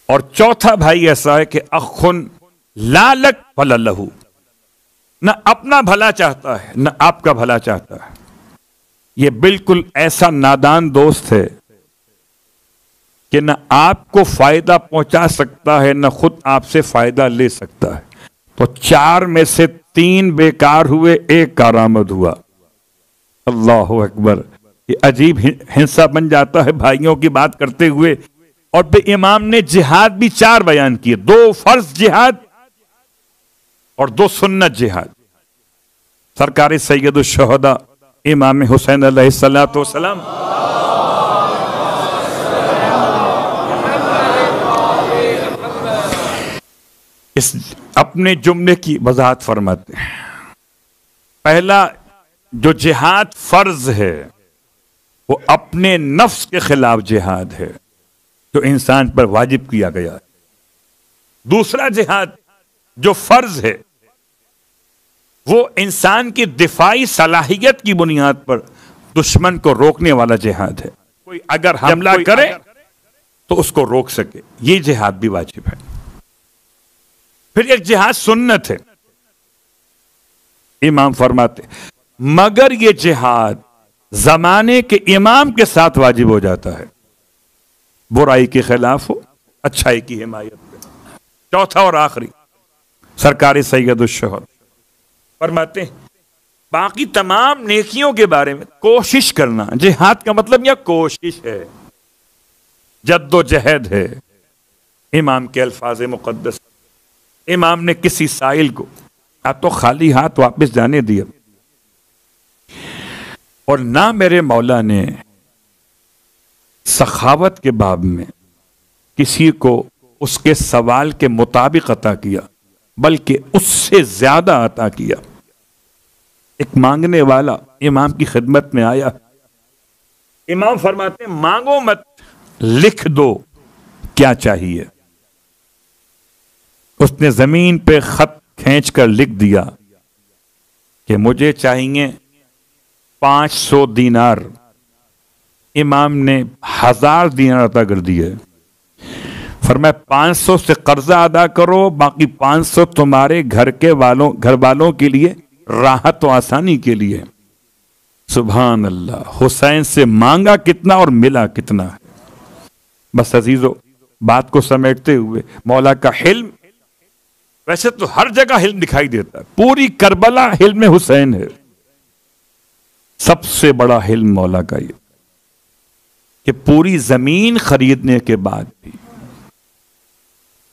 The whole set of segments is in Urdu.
اور چوتھا بھائی ایسا ہے کہ اخن لا لک ولا لہو، نہ اپنا بھلا چاہتا ہے نہ آپ کا بھلا چاہتا ہے. یہ بالکل ایسا نادان دوست ہے کہ نہ آپ کو فائدہ پہنچا سکتا ہے نہ خود آپ سے فائدہ لے سکتا ہے. تو 4 میں سے 3 بیکار ہوئے، 1 کارآمد ہوا. اللہ اکبر. یہ عجیب ہنسا بن جاتا ہے بھائیوں کی بات کرتے ہوئے. اور پھر امام نے جہاد بھی 4 بیان کیے، 2 فرض جہاد اور 2 سنت جہاد. سرکار سید الشہداء امام حسین علیہ السلام اس اپنے جملے کی وضاحت فرماتے ہیں. پہلا جو جہاد فرض ہے وہ اپنے نفس کے خلاف جہاد ہے جو انسان پر واجب کیا گیا ہے. دوسرا جہاد جو فرض ہے وہ انسان کی دفاعی صلاحیت کی بنیاد پر دشمن کو روکنے والا جہاد ہے. کوئی اگر حملہ کرے تو اس کو روک سکے، یہ جہاد بھی واجب ہے. پھر ایک جہاد سنت ہے. امام فرماتے مگر یہ جہاد زمانے کے امام کے ساتھ واجب ہو جاتا ہے، برائی کے خلاف ہو، اچھائی کی حمایت میں. چوتھا اور آخری سرکار سید الشہداء فرماتے ہیں باقی تمام نیکیوں کے بارے میں کوشش کرنا. جہاد کا مطلب یہ کوشش ہے، جد و جہد ہے. امام کے الفاظ مقدس، امام نے کسی سائل کو تو خالی ہاتھ واپس جانے دیا، اور نہ میرے مولا نے سخاوت کے باب میں کسی کو اس کے سوال کے مطابق عطا کیا بلکہ اس سے زیادہ عطا کیا. ایک مانگنے والا امام کی خدمت میں آیا. امام فرماتے ہیں مانگو مت، لکھ دو کیا چاہیے. اس نے زمین پہ خط کھینچ کر لکھ دیا کہ مجھے چاہیے 500 دینار. امام نے 1000 دینار عطا کر دیے. فرمایا 500 سے قرضہ ادا کرو، باقی 500 تمہارے گھر والوں کے لیے راحت و آسانی کے لیے. سبحان اللہ. حسین سے مانگا کتنا اور ملا کتنا ہے. بس عزیزو، بات کو سمیٹتے ہوئے مولا کا حلم، ویسے تو ہر جگہ حلم دکھائی دیتا ہے، پوری کربلا حلم حسین ہے. سب سے بڑا حلم مولا کا یہ کہ پوری زمین خریدنے کے بعد بھی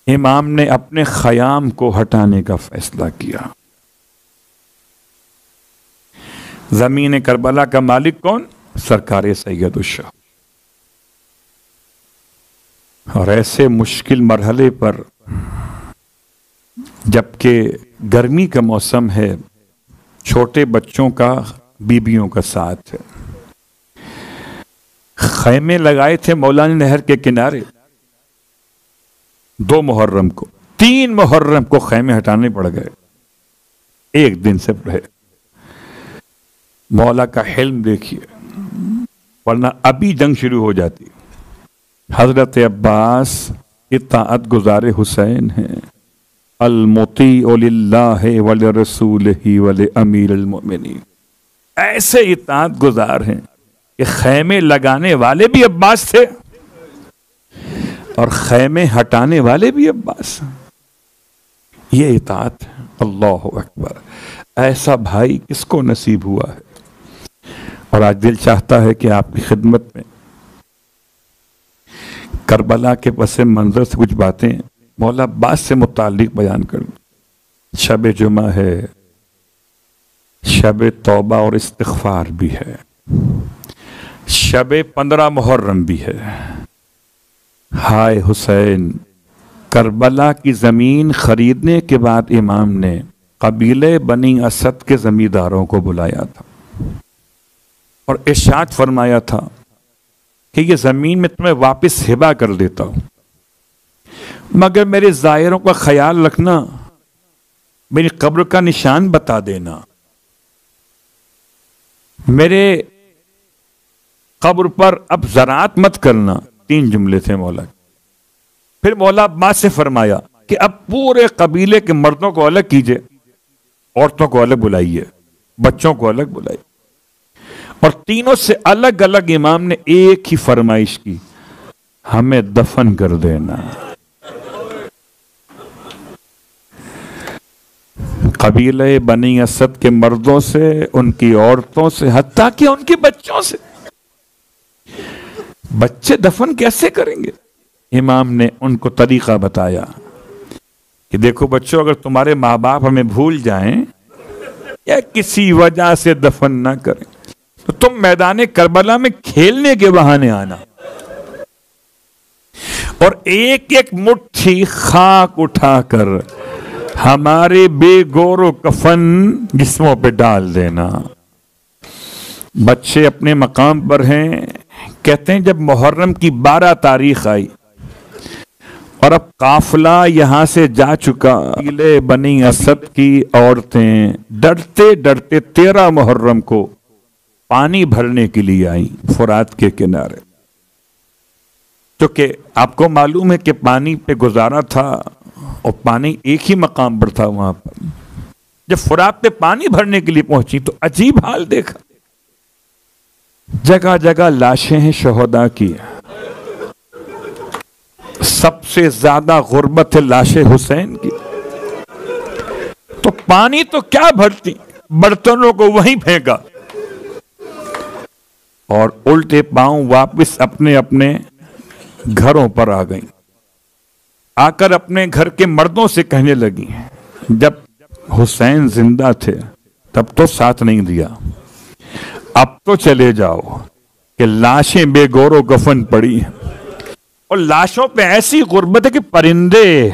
امام نے اپنے خیام کو ہٹانے کا فیصلہ کیا. زمین کربلا کا مالک کون؟ سرکار سید الشہداء. اور ایسے مشکل مرحلے پر، جبکہ گرمی کا موسم ہے، چھوٹے بچوں کا بیبیوں کا ساتھ ہے، خیمے لگائے تھے مولانا نہر کے کنارے. 2 محرم کو، 3 محرم کو خیمے ہٹانے پڑ گئے، 1 دن سے رہے. مولا کا حلم دیکھیے، ورنہ ابھی جنگ شروع ہو جاتی. حضرت عباس اطاعت گزار حسین ہیں، المطیع للہ ولرسولہ ولامیر المؤمنین. ایسے اطاعت گزار ہیں کہ خیمے لگانے والے بھی عباس تھے اور خیمے ہٹانے والے بھی عباس. یہ اطاعت ہے. اللہ اکبر. ایسا بھائی کس کو نصیب ہوا ہے. اور آج دل چاہتا ہے کہ آپ کی خدمت میں کربلا کے پس منظر سے کچھ باتیں مولا عباس سے متعلق بیان کروں. شب جمعہ ہے، شب توبہ اور استغفار بھی ہے، شب 15 محرم بھی ہے. ہائے حسین، کربلا کی زمین خریدنے کے بعد امام نے قبیلے بنی اسد کے زمینداروں کو بلایا تھا اور ارشاد فرمایا تھا کہ یہ زمین میں تمہیں واپس ہبہ کر دیتا ہوں، مگر میرے زائروں کا خیال رکھنا، میری قبر کا نشان بتا دینا. میرے قبر پر اب زراعت مت کرنا. 3 جملے تھے مولا. پھر مولا عباس سے فرمایا کہ اب پورے قبیلے کے مردوں کو الگ کیجئے، عورتوں کو الگ بلائیے، بچوں کو الگ بلائیے، اور تینوں سے الگ الگ امام نے ایک ہی فرمائش کی، ہمیں دفن کر دینا۔ قبیلہ بنی اسد کے مردوں سے، ان کی عورتوں سے، حتیٰ کہ ان کے بچوں سے، بچے دفن کیسے کریں گے؟ امام نے ان کو طریقہ بتایا کہ دیکھو بچوں، اگر تمہارے ماں باپ ہمیں بھول جائیں یا کسی وجہ سے دفن نہ کریں تو تم میدان کربلا میں کھیلنے کے بہانے آنا، اور ایک ایک مٹھی خاک اٹھا کر ہمارے بے گور و کفن جسموں پہ ڈال دینا۔ بچے اپنے مقام پر ہیں۔ کہتے ہیں جب محرم کی 12 تاریخ آئی اور اب قافلہ یہاں سے جا چکا، قبیلہ بنی اسد کی عورتیں ڈرتے ڈرتے 13 محرم کو پانی بھرنے کے لیے آئیں فرات کے کنارے، کیونکہ آپ کو معلوم ہے کہ پانی پہ گزارا تھا اور پانی ایک ہی مقام پر تھا وہاں پر۔ جب فرات پہ پانی بھرنے کے لیے پہنچی تو عجیب حال دیکھا، جگہ جگہ لاشیں ہیں شہداء کی، سب سے زیادہ غربت ہے لاش حسین کی، تو پانی تو کیا بھرتی، برتنوں کو وہیں پھینکا اور الٹے پاؤں واپس اپنے اپنے گھروں پر آ گئیں۔ آ کر اپنے گھر کے مردوں سے کہنے لگی، جب حسین زندہ تھے تب تو ساتھ نہیں دیا، اب تو چلے جاؤ کہ لاشیں بے گور و کفن پڑی ہیں، اور لاشوں پہ ایسی غربت ہے کہ پرندے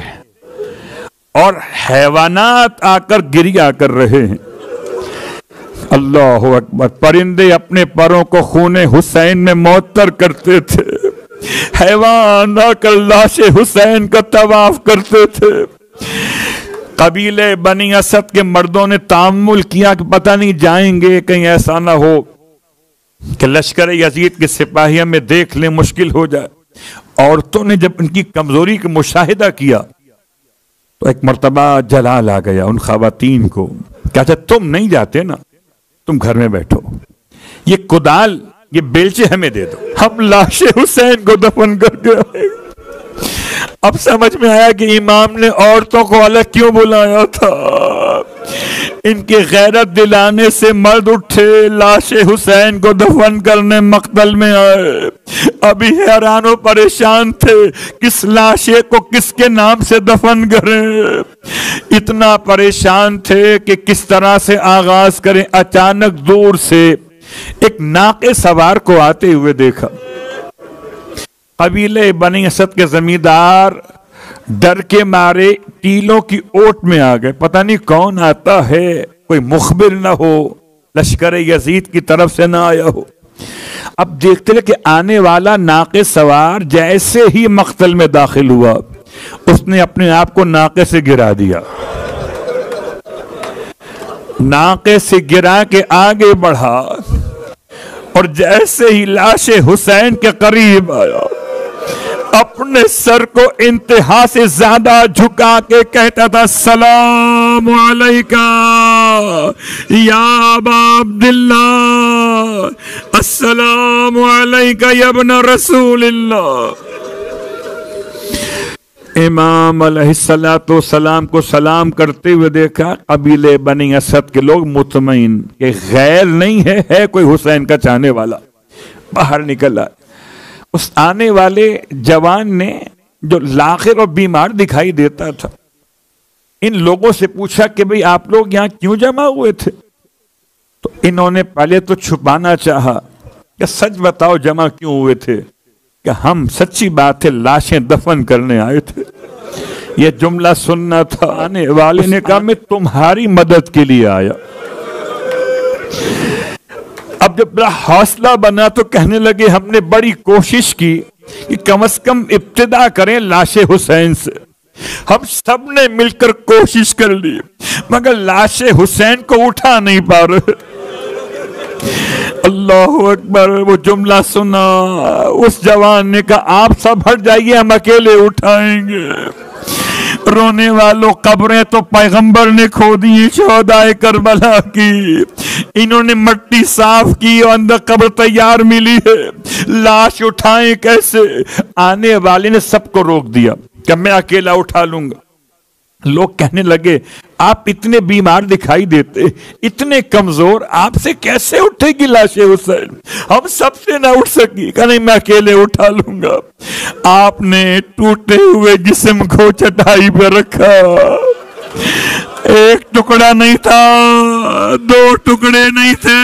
اور حیوانات آ کر گریا کر رہے ہیں۔ اللہ اکبر، پرندے اپنے پروں کو خون حسین میں معطر کرتے تھے، حیوان آ کر لاش حسین کا طواف کرتے تھے۔ قبیلے بنی اسد کے مردوں نے تامل کیا کہ پتہ نہیں جائیں گے، کہیں ایسا نہ ہو کہ لشکر یزید کے سپاہیوں میں دیکھ لیں، مشکل ہو جائے۔ عورتوں نے جب ان کی کمزوری کا مشاہدہ کیا تو ایک مرتبہ جلال آ گیا ان خواتین کو، کہتا تم نہیں جاتے نا، تم گھر میں بیٹھو، یہ کدال یہ بیلچے ہمیں دے دو، ہم لاش حسین کو دفن کر کے آئے۔ اب سمجھ میں آیا کہ امام نے عورتوں کو الگ کیوں بلایا تھا۔ ان کے غیرت دلانے سے مرد اٹھے، لاش حسین کو دفن کرنے مقتل میں آئے۔ ابھی حیران و پریشان تھے کس لاشے کو کس کے نام سے دفن کریں، اتنا پریشان تھے کہ کس طرح سے آغاز کریں۔ اچانک دور سے ایک ناقے سوار کو آتے ہوئے دیکھا۔ قبیلے بنی اسد کے زمیندار ڈر کے مارے ٹیلوں کی اوٹ میں آ گئے، پتہ نہیں کون آتا ہے، کوئی مخبر نہ ہو، لشکر یزید کی طرف سے نہ آیا ہو۔ اب دیکھتے رہے کہ آنے والا ناقے سوار جیسے ہی مقتل میں داخل ہوا، اس نے اپنے آپ کو ناقے سے گرا دیا، ناقے سے گرا کے آگے بڑھا، اور جیسے ہی لاش حسین کے قریب آیا اپنے سر کو انتہا سے زیادہ جھکا کے کہتا تھا، السلام علیکہ یا ابا عبداللہ، السلام علیکہ یا ابن رسول اللہ۔ امام علیہ السلام کو سلام کرتے ہوئے دیکھا، قبیلے بنی اسد کے لوگ مطمئن کہ غیر نہیں ہے کوئی حسین کا چاہنے والا، باہر نکلا۔ اس آنے والے جوان نے جو لاغر اور بیمار دکھائی دیتا تھا، ان لوگوں سے پوچھا کہ بھئی آپ لوگ یہاں کیوں جمع ہوئے تھے؟ تو انہوں نے پہلے تو چھپانا چاہا کہ سچ بتاؤ جمع کیوں ہوئے تھے، کہ ہم سچی بات ہے لاشیں دفن کرنے آئے تھے۔ یہ جملہ سننا تھا۔ آنے والے نے کہا میں تمہاری مدد کے لیے آیا۔ اب جب بڑا حوصلہ بنا تو کہنے لگے ہم نے بڑی کوشش کی کہ کم از کم ابتدا کریں لاش حسین سے، ہم سب نے مل کر کوشش کر لی مگر لاش حسین کو اٹھا نہیں پا رہے۔ اللہ اکبر. وہ جملہ سنا, اس جوان نے کہا آپ سب ہٹ جائیے, ہم اکیلے اٹھائیں گے. رونے والوں, قبریں تو پیغمبر نے کھودی شہدائے کربلا کی, انہوں نے مٹی صاف کی اور اندر قبر تیار ملی ہے, لاش اٹھائیں کیسے؟ آنے والے نے سب کو روک دیا کہ میں اکیلا اٹھا لوں گا. لوگ کہنے لگے آپ اتنے بیمار دکھائی دیتے, اتنے کمزور, آپ سے کیسے اٹھے گی لاش حسین؟ ہم سب سے نہ اٹھ سکی. کہ نہیں میں اکیلے اٹھا لوں گا. آپ نے ٹوٹے ہوئے جسم کو چٹائی پہ رکھا. ایک ٹکڑا نہیں تھا, دو ٹکڑے نہیں تھے,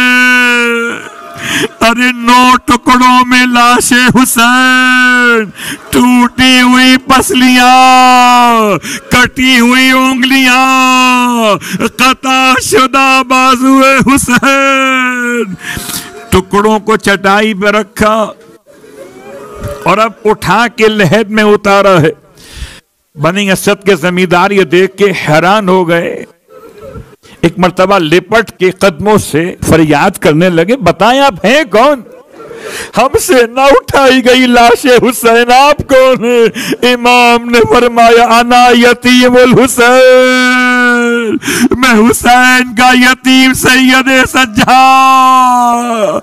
ارے 9 ٹکڑوں میں لاش حسین, ٹوٹی ہوئی پسلیاں, کٹی ہوئی انگلیاں, قطع شدہ بازو حسین, ٹکڑوں کو چٹائی پہ رکھا اور اب اٹھا کے لحد میں اتارا ہے. بنی اسد کے زمیندار یہ دیکھ کے حیران ہو گئے. ایک مرتبہ لپٹ کے قدموں سے فریاد کرنے لگے بتائیں آپ ہیں کون؟ ہم سے نہ اٹھائی گئی لاش حسین, آپ کون ہیں؟ امام نے فرمایا انا یتیم الحسین, میں حسین کا یتیم سید سجاد.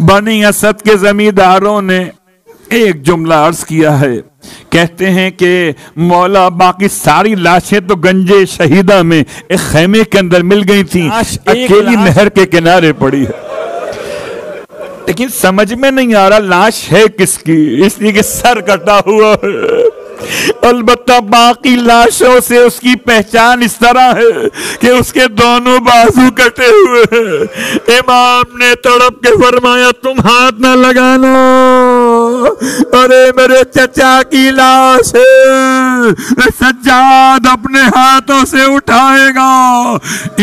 بنی اسد کے زمینداروں نے ایک جملہ عرض کیا ہے, کہتے ہیں کہ مولا باقی ساری لاشیں تو گنجے شہیدہ میں ایک خیمے کے اندر مل گئی تھیں, اکیلی نہر کے کنارے پڑی ہے. لیکن سمجھ میں نہیں آ رہا لاش ہے کس کی, اس لیے کہ سر کٹا ہوا ہے. البتہ باقی لاشوں سے اس کی پہچان اس طرح ہے کہ اس کے دونوں بازو کٹے ہوئے ہیں. امام نے تڑپ کے فرمایا تم ہاتھ نہ لگانا, ارے میرے چچا کی لاش ہے, سجاد اپنے ہاتھوں سے اٹھائے گا.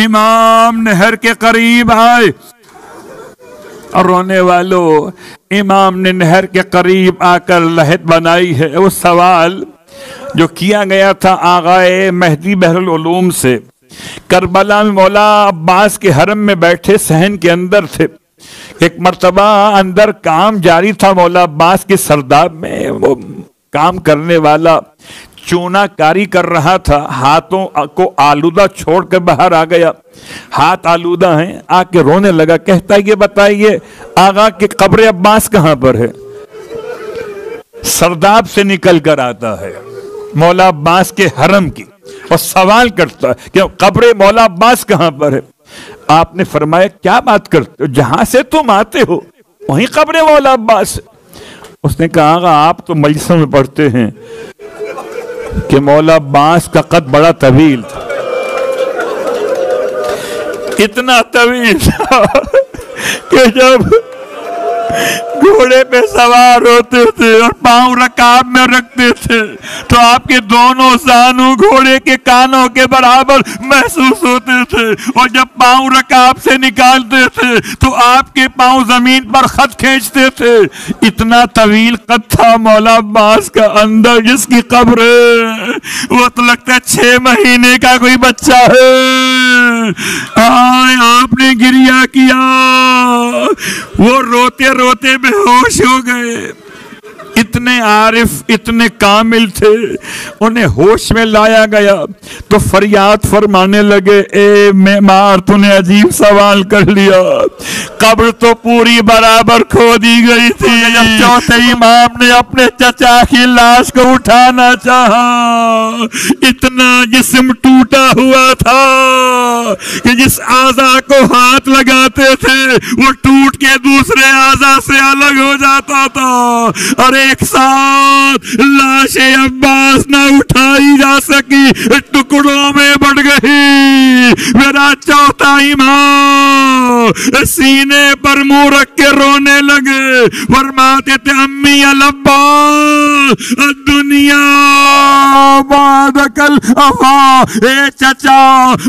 امام نہر کے قریب آئے اور رونے والوں, امام نے نہر کے قریب آ کر لحد بنائی ہے. وہ سوال جو کیا گیا تھا آغائے مہدی بحر العلوم سے, کربلا میں مولا عباس کے حرم میں بیٹھے صحن کے اندر تھے. ایک مرتبہ اندر کام جاری تھا مولا عباس کے سرداب میں, وہ کام کرنے والا چونا کاری کر رہا تھا, ہاتھوں کو آلودہ چھوڑ کر باہر آ گیا. ہاتھ آلودہ ہیں, آ کے رونے لگا, کہتا ہے یہ بتائیے آغا کہ قبر عباس کہاں پر ہے؟ سرداب سے نکل کر آتا ہے مولا عباس کے حرم کی اور سوال کرتا ہے کہ قبر مولا عباس کہاں پر ہے؟ آپ نے فرمایا کیا بات کرتے ہو, جہاں سے تم آتے ہو وہیں قبر مولا عباس. اس نے کہا آغا آپ تو مجلسوں میں پڑھتے ہیں کہ مولا عباس کا قد بڑا طویل تھا, اتنا طویل تھا کہ جب گھوڑے پہ سوار ہوتے تھے اور پاؤں رکاب میں رکھتے تھے تو آپ کے دونوں زانو گھوڑے کے کانوں کے برابر محسوس ہوتے تھے, اور جب پاؤں رکاب سے نکالتے تھے تو آپ کے پاؤں زمین پر خط کھینچتے تھے. اتنا طویل قد تھا مولا عباس کا. اندر جس کی قبر ہے وہ تو لگتا ہے 6 مہینے کا کوئی بچہ ہے. آپ نے گریہ کیا, وہ روتے روتے بے ہوش ہو گئے. اتنے عارف اتنے کامل تھے, انہیں ہوش میں لایا گیا تو فریاد فرمانے لگے اے معمار تو نے عجیب سوال کر لیا, قبر تو پوری برابر کھو دی گئی تھی. جب چوتھے امام نے اپنے چچا کی لاش کو اٹھانا چاہا, اتنا جسم ٹوٹا ہوا تھا کہ جس اعضا کو ہاتھ لگاتے تھے وہ ٹوٹ کے دوسرے اعضا سے الگ ہو جاتا تھا, اور ایک ساتھ لاش عباس نہ اٹھائی جا سکی, ٹکڑوں میں بٹ گئی. میرا چوتھا امام سینے پر منہ رکھ کے رونے لگے, فرماتے تھے امی العباس الدنیا بعدک الافا, اے چچا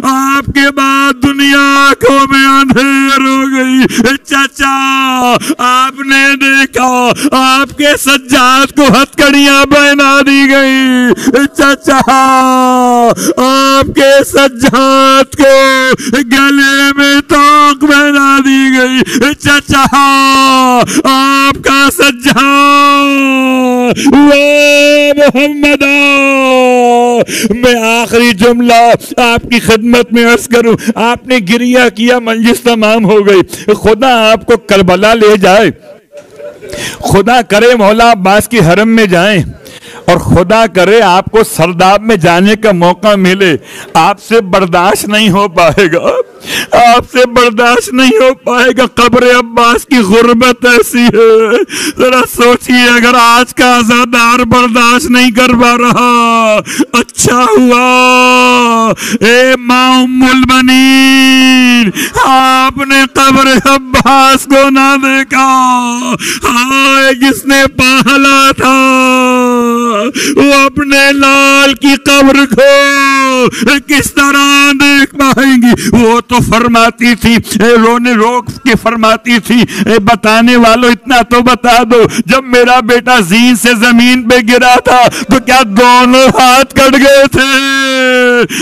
آپ کے بعد دنیا آنکھوں میں اندھیر ہو گئی. چچا آپ نے دیکھا آپ کے سجاد کو ہتھکڑیاں پہنا دی گئی, چچا آپ کے سجاد کو گلے میں توق پہنا دی گئی، چچا آپ کا سجاد محمد۔ میں آخری جملہ آپ کی خدمت میں عرض کروں، آپ نے گریہ کیا، مجلس تمام ہو گئی، خدا آپ کو کربلا لے جائے، خدا کرے مولا عباس کی حرم میں جائیں، اور خدا کرے آپ کو سرداب میں جانے کا موقع ملے، آپ سے برداشت نہیں ہو پائے گا، آپ سے برداشت نہیں ہو پائے گا۔ قبر عباس کی غربت ایسی ہے، ذرا سوچئے اگر آج کا عزادار برداشت نہیں کر پا رہا، اچھا ہوا اے ماں ام البنین آپ نے قبر عباس کو نہ دیکھا۔ ہائے جس نے پالا تھا وہ اپنے لال کی قبر کو کس طرح دیکھ پائیں گی؟ وہ تو فرماتی تھی، رونے روک کے فرماتی تھی، بتانے والوں اتنا تو بتا دو، جب میرا بیٹا زین سے زمین پہ گرا تھا تو کیا دونوں ہاتھ کٹ گئے تھے؟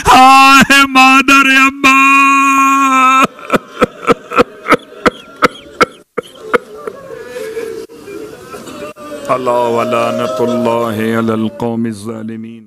ہائے مادر ابا۔ اللہ ولعنت اللہ علی القوم الظالمین۔